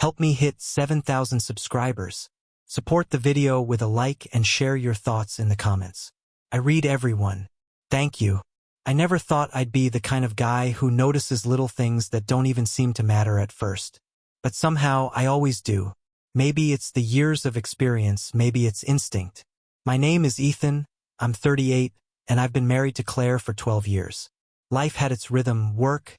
Help me hit 7,000 subscribers. Support the video with a like and share your thoughts in the comments. I read everyone. Thank you. I never thought I'd be the kind of guy who notices little things that don't even seem to matter at first. But somehow I always do. Maybe it's the years of experience, maybe it's instinct. My name is Ethan, I'm 38, and I've been married to Claire for 12 years. Life had its rhythm, work,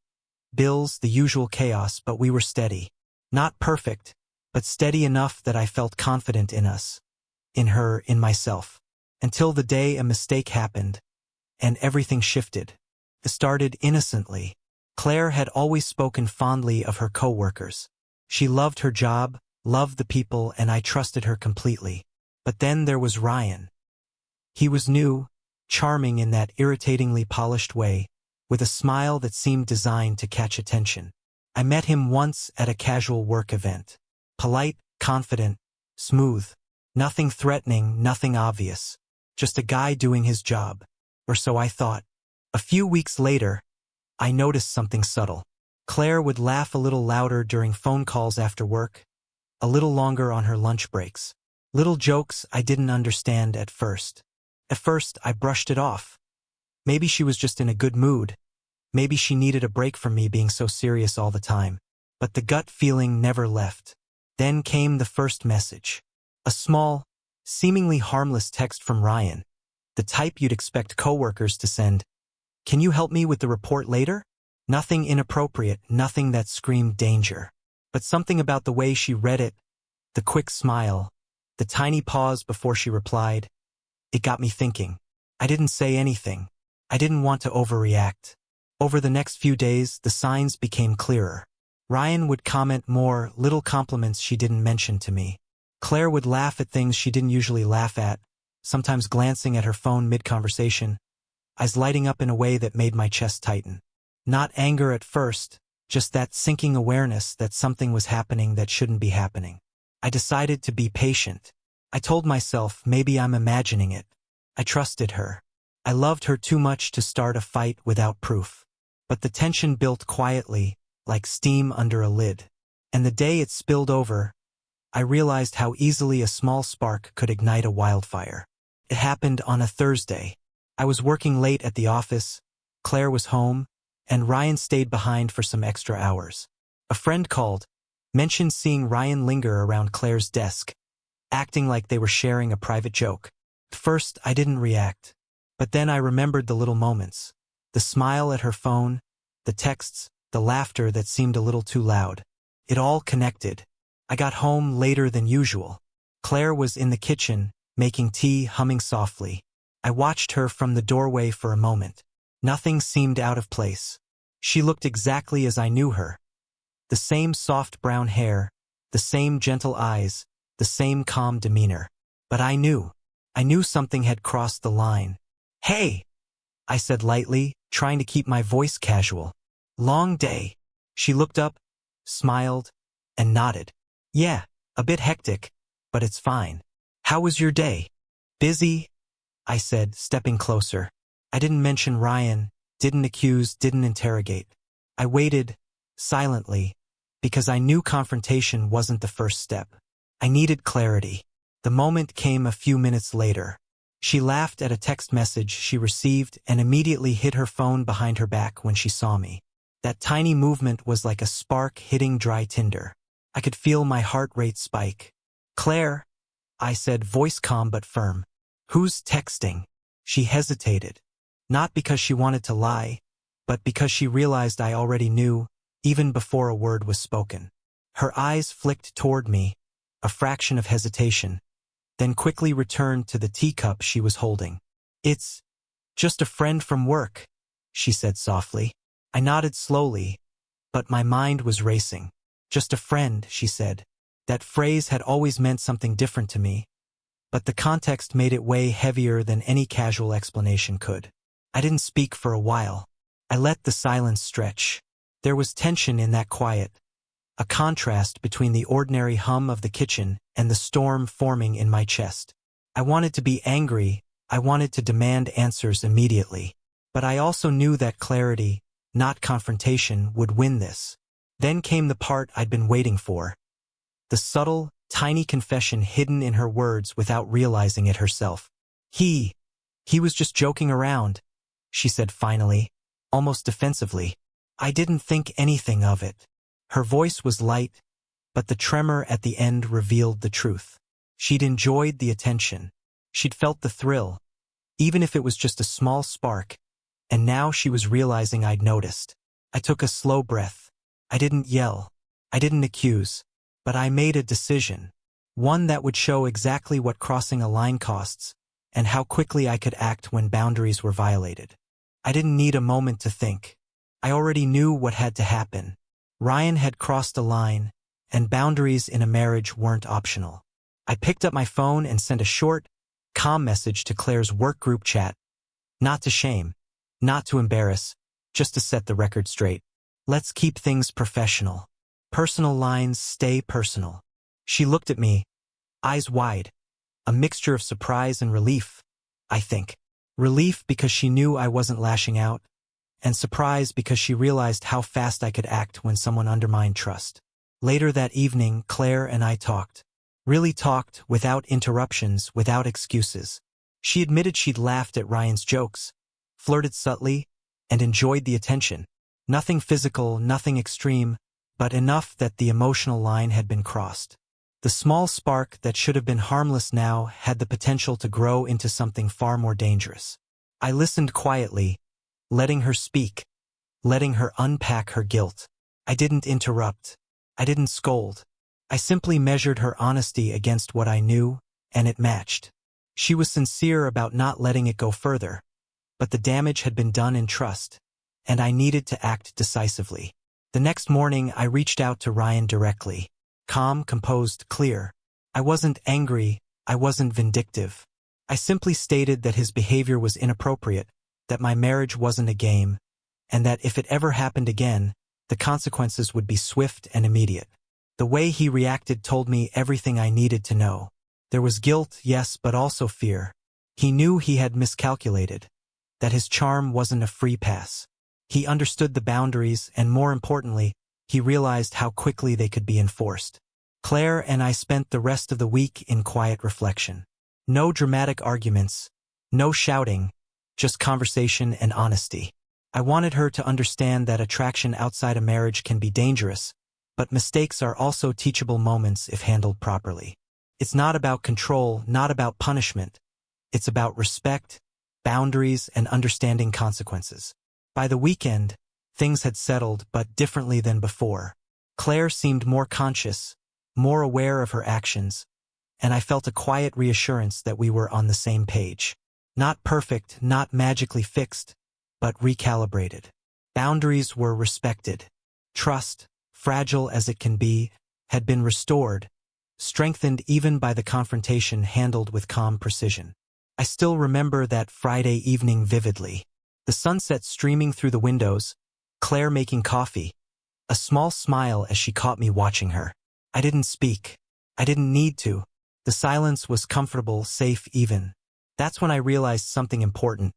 bills, the usual chaos, but we were steady. Not perfect, but steady enough that I felt confident in us, in her, in myself. Until the day a mistake happened, and everything shifted. It started innocently. Claire had always spoken fondly of her coworkers. She loved her job, loved the people, and I trusted her completely. But then there was Ryan. He was new, charming in that irritatingly polished way, with a smile that seemed designed to catch attention. I met him once at a casual work event. Polite, confident, smooth. Nothing threatening, nothing obvious. Just a guy doing his job. Or so I thought. A few weeks later, I noticed something subtle. Claire would laugh a little louder during phone calls after work, a little longer on her lunch breaks. Little jokes I didn't understand at first. At first, I brushed it off. Maybe she was just in a good mood. Maybe she needed a break from me being so serious all the time. But the gut feeling never left. Then came the first message. A small, seemingly harmless text from Ryan. The type you'd expect coworkers to send. Can you help me with the report later? Nothing inappropriate, nothing that screamed danger. But something about the way she read it, the quick smile, the tiny pause before she replied, it got me thinking. I didn't say anything. I didn't want to overreact. Over the next few days, the signs became clearer. Ryan would comment more, little compliments she didn't mention to me. Claire would laugh at things she didn't usually laugh at, sometimes glancing at her phone mid-conversation, eyes lighting up in a way that made my chest tighten. Not anger at first, just that sinking awareness that something was happening that shouldn't be happening. I decided to be patient. I told myself maybe I'm imagining it. I trusted her. I loved her too much to start a fight without proof. But the tension built quietly, like steam under a lid. And the day it spilled over, I realized how easily a small spark could ignite a wildfire. It happened on a Thursday. I was working late at the office, Claire was home, and Ryan stayed behind for some extra hours. A friend called, mentioned seeing Ryan linger around Claire's desk, acting like they were sharing a private joke. At first, I didn't react. But then I remembered the little moments. The smile at her phone, the texts, the laughter that seemed a little too loud. It all connected. I got home later than usual. Claire was in the kitchen, making tea, humming softly. I watched her from the doorway for a moment. Nothing seemed out of place. She looked exactly as I knew her. The same soft brown hair, the same gentle eyes, the same calm demeanor. But I knew something had crossed the line. "Hey," I said lightly, trying to keep my voice casual. "Long day." She looked up, smiled, and nodded. "Yeah, a bit hectic, but it's fine. How was your day?" "Busy," I said, stepping closer. I didn't mention Ryan, didn't accuse, didn't interrogate. I waited, silently, because I knew confrontation wasn't the first step. I needed clarity. The moment came a few minutes later. She laughed at a text message she received and immediately hid her phone behind her back when she saw me. That tiny movement was like a spark hitting dry tinder. I could feel my heart rate spike. "Claire," I said, voice calm but firm. "Who's texting?" She hesitated. Not because she wanted to lie, but because she realized I already knew, even before a word was spoken. Her eyes flicked toward me, a fraction of hesitation, then quickly returned to the teacup she was holding. "It's just a friend from work," she said softly. I nodded slowly, but my mind was racing. "Just a friend," she said. That phrase had always meant something different to me, but the context made it weigh heavier than any casual explanation could. I didn't speak for a while. I let the silence stretch. There was tension in that quiet, a contrast between the ordinary hum of the kitchen and the storm forming in my chest. I wanted to be angry, I wanted to demand answers immediately. But I also knew that clarity, not confrontation, would win this. Then came the part I'd been waiting for. the subtle, tiny confession hidden in her words without realizing it herself. He was just joking around, she said finally, almost defensively. I didn't think anything of it. Her voice was light, but the tremor at the end revealed the truth. She'd enjoyed the attention. She'd felt the thrill, even if it was just a small spark, and now she was realizing I'd noticed. I took a slow breath. I didn't yell. I didn't accuse. But I made a decision. One that would show exactly what crossing a line costs, and how quickly I could act when boundaries were violated. I didn't need a moment to think. I already knew what had to happen. Ryan had crossed a line, and boundaries in a marriage weren't optional. I picked up my phone and sent a short, calm message to Claire's work group chat. Not to shame, not to embarrass, just to set the record straight. Let's keep things professional. Personal lines stay personal. She looked at me, eyes wide, a mixture of surprise and relief, I think. Relief because she knew I wasn't lashing out, and surprise because she realized how fast I could act when someone undermined trust. Later that evening, Claire and I talked. Really talked, without interruptions, without excuses. She admitted she'd laughed at Ryan's jokes, flirted subtly, and enjoyed the attention. Nothing physical, nothing extreme, but enough that the emotional line had been crossed. The small spark that should have been harmless now had the potential to grow into something far more dangerous. I listened quietly, letting her speak, letting her unpack her guilt. I didn't interrupt. I didn't scold. I simply measured her honesty against what I knew, and it matched. She was sincere about not letting it go further, but the damage had been done in trust, and I needed to act decisively. The next morning, I reached out to Ryan directly. Calm, composed, clear. I wasn't angry. I wasn't vindictive. I simply stated that his behavior was inappropriate, that my marriage wasn't a game, and that if it ever happened again, the consequences would be swift and immediate. The way he reacted told me everything I needed to know. There was guilt, yes, but also fear. He knew he had miscalculated, that his charm wasn't a free pass. He understood the boundaries, and more importantly, he realized how quickly they could be enforced. Claire and I spent the rest of the week in quiet reflection. No dramatic arguments, no shouting, just conversation and honesty. I wanted her to understand that attraction outside a marriage can be dangerous, but mistakes are also teachable moments if handled properly. It's not about control, not about punishment. It's about respect, boundaries, and understanding consequences. By the weekend, things had settled, but differently than before. Claire seemed more conscious, more aware of her actions, and I felt a quiet reassurance that we were on the same page. Not perfect, not magically fixed, but recalibrated. Boundaries were respected. Trust, fragile as it can be, had been restored, strengthened even by the confrontation handled with calm precision. I still remember that Friday evening vividly. The sunset streaming through the windows, Claire making coffee, a small smile as she caught me watching her. I didn't speak. I didn't need to. The silence was comfortable, safe even. That's when I realized something important.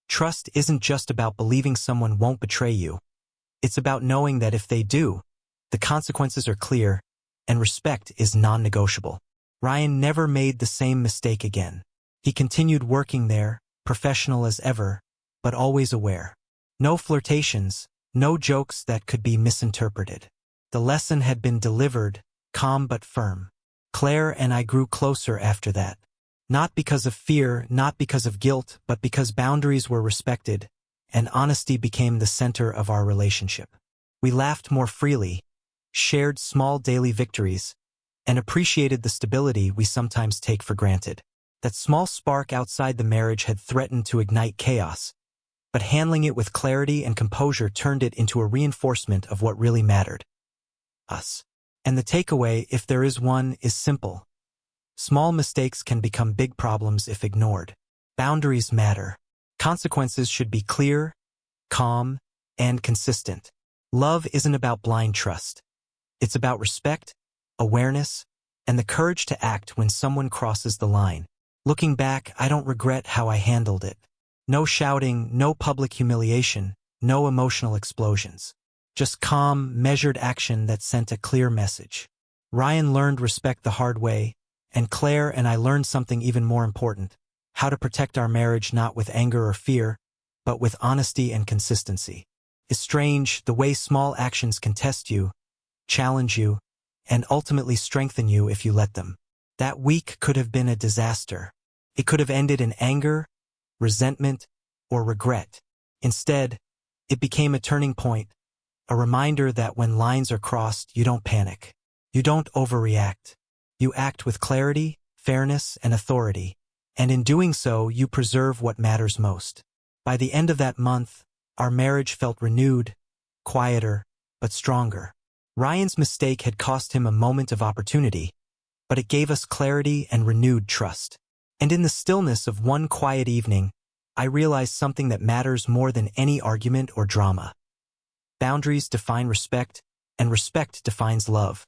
Trust isn't just about believing someone won't betray you. It's about knowing that if they do, the consequences are clear, and respect is non-negotiable. Ryan never made the same mistake again. He continued working there, professional as ever, but always aware. No flirtations, no jokes that could be misinterpreted. The lesson had been delivered, calm but firm. Claire and I grew closer after that. Not because of fear, not because of guilt, but because boundaries were respected, and honesty became the center of our relationship. We laughed more freely, shared small daily victories, and appreciated the stability we sometimes take for granted. That small spark outside the marriage had threatened to ignite chaos, but handling it with clarity and composure turned it into a reinforcement of what really mattered: us. And the takeaway, if there is one, is simple. Small mistakes can become big problems if ignored. Boundaries matter. Consequences should be clear, calm, and consistent. Love isn't about blind trust. It's about respect, awareness, and the courage to act when someone crosses the line. Looking back, I don't regret how I handled it. No shouting, no public humiliation, no emotional explosions. Just calm, measured action that sent a clear message. Ryan learned respect the hard way, and Claire and I learned something even more important: how to protect our marriage not with anger or fear, but with honesty and consistency. It's strange the way small actions can test you, challenge you, and ultimately strengthen you if you let them. That week could have been a disaster. It could have ended in anger, resentment, or regret. Instead, it became a turning point, a reminder that when lines are crossed, you don't panic. You don't overreact. You act with clarity, fairness, and authority. And in doing so, you preserve what matters most. By the end of that month, our marriage felt renewed, quieter, but stronger. Ryan's mistake had cost him a moment of opportunity, but it gave us clarity and renewed trust. And in the stillness of one quiet evening, I realized something that matters more than any argument or drama. Boundaries define respect, and respect defines love.